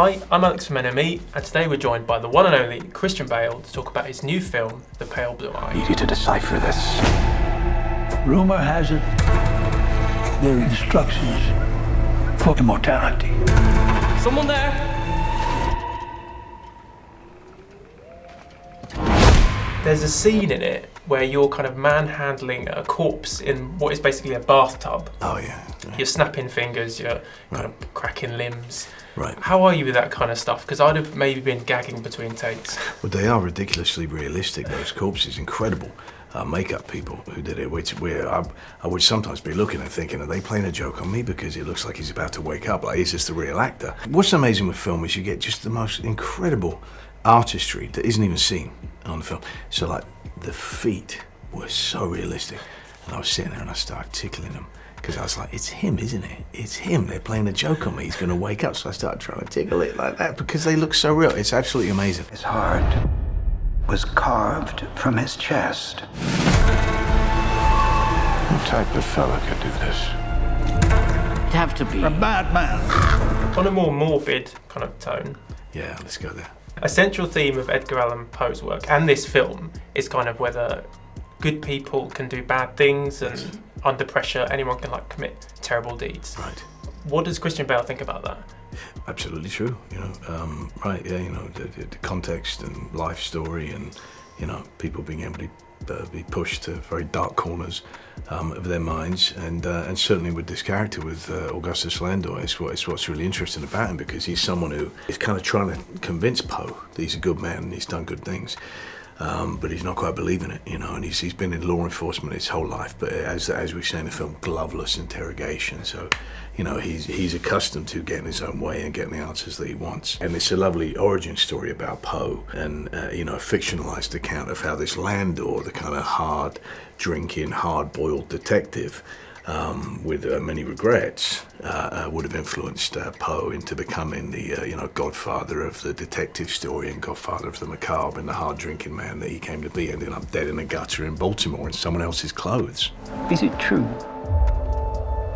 Hi, I'm Alex from NME, and today we're joined by the one and only Christian Bale to talk about his new film, The Pale Blue Eye. I need you to decipher this. Rumor has it they're instructions for immortality. Someone there? There's a scene in it where you're kind of manhandling a corpse in what is basically a bathtub. Oh, yeah. You're snapping fingers, you're kind of cracking limbs. Right. How are you with that kind of stuff? Because I'd have maybe been gagging between takes. Well, they are ridiculously realistic, those corpses. Incredible makeup people who did it, which I would sometimes be looking and thinking, are they playing a joke on me? Because it looks like he's about to wake up. Like, is this the real actor? What's amazing with film is you get just the most incredible artistry that isn't even seen on the film. So, like, the feet were so realistic. And I was sitting there and I started tickling them. Because I was like, it's him, isn't it? It's him. They're playing a joke on me. He's going to wake up. So I started trying to tickle it like that because they look so real. It's absolutely amazing. His heart was carved from his chest. What type of fella could do this? It'd have to be A bad man. On a more morbid kind of tone, Yeah, let's go there. a central theme of Edgar Allan Poe's work and this film is kind of whether good people can do bad things and under pressure anyone can like commit terrible deeds. Right. What does Christian Bale think about that? Absolutely true. Right, yeah, the context and life story and, people being able to be pushed to very dark corners of their minds. And certainly with this character, with Augustus Landor, it's what's really interesting about him because he's someone who is kind of trying to convince Poe that he's a good man and he's done good things. But he's not quite believing it, and he's been in law enforcement his whole life, but as we say in the film, gloveless interrogation. So, he's accustomed to getting his own way and getting the answers that he wants. And it's a lovely origin story about Poe and, a fictionalized account of how this Landor, the kind of hard-drinking, hard-boiled detective, with many regrets, would have influenced Poe into becoming the godfather of the detective story and godfather of the macabre and the hard-drinking man that he came to be, ending up dead in a gutter in Baltimore in someone else's clothes. Is it true?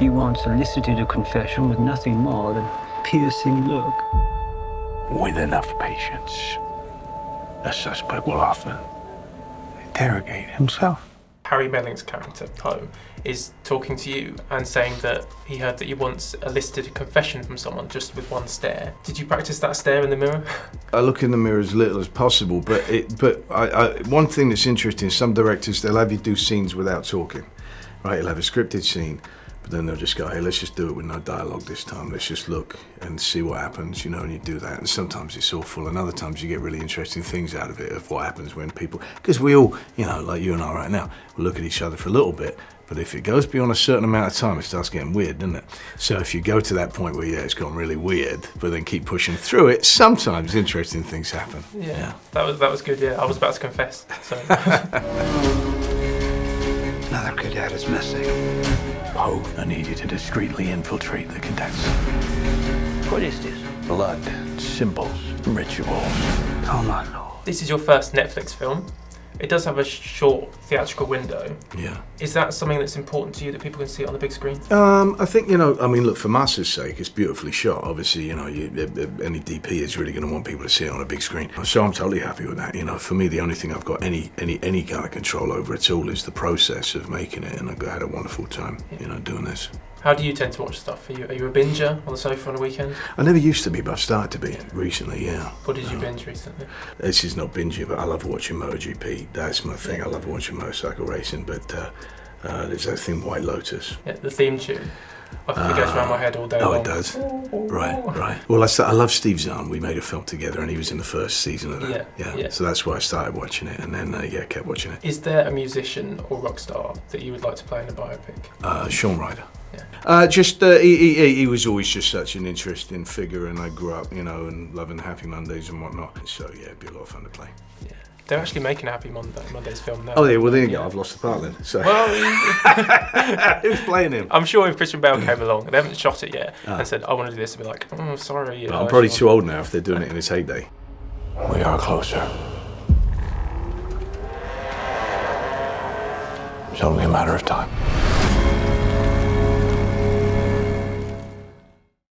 You once elicited a confession with nothing more than a piercing look. With enough patience, a suspect will often interrogate himself. Harry Melling's character, Poe, is talking to you and saying that he heard that you once elicited a confession from someone just with one stare. Did you practice that stare in the mirror? I look in the mirror as little as possible, but one thing that's interesting is some directors, they'll have you do scenes without talking, right? You'll have a scripted scene, but then they'll just go, hey, let's just do it with no dialogue this time. Let's just look and see what happens, and you do that. And sometimes it's awful, and other times you get really interesting things out of it, of what happens when people, because we all, like you and I right now, we'll look at each other for a little bit, but if it goes beyond a certain amount of time, it starts getting weird, doesn't it? So if you go to that point where, it's gone really weird, but then keep pushing through it, sometimes interesting things happen. Yeah. That was good, yeah. I was about to confess, so. Another cadet is missing. Poe, I need you to discreetly infiltrate the cadets. What is this? Blood, symbols, rituals. Oh my lord. This is your first Netflix film. It does have a short theatrical window. Yeah. Is that something that's important to you that people can see it on the big screen? I think, look, for Master's sake, it's beautifully shot. Obviously, any DP is really going to want people to see it on a big screen. So I'm totally happy with that. For me, the only thing I've got any kind of control over at all is the process of making it. And I had a wonderful time, doing this. How do you tend to watch stuff? Are you a binger on the sofa on a weekend? I never used to be, but I've started to be recently, yeah. What did you binge recently? This is not binging, but I love watching MotoGP. That's my thing. I love watching motorcycle racing, but there's that thing, White Lotus. Yeah, the theme tune. I think it goes around my head all day long. Oh, it does? Right. Well, I love Steve Zahn. We made a film together, and he was in the first season of that. Yeah. So that's why I started watching it, and then, kept watching it. Is there a musician or rock star that you would like to play in a biopic? Sean Ryder. Yeah. He was always just such an interesting figure, and I grew up, and loving Happy Mondays and whatnot. So, it'd be a lot of fun to play. Yeah. They're actually making a Happy Mondays film now. Oh, yeah, well, there you go. I've lost the part then. So. Well, who's playing him? I'm sure if Christian Bale came along, they haven't shot it yet, and said, I want to do this, I'd be like, oh, sorry. I'm probably too old now if they're doing it in its heyday. We are closer. It's only a matter of time.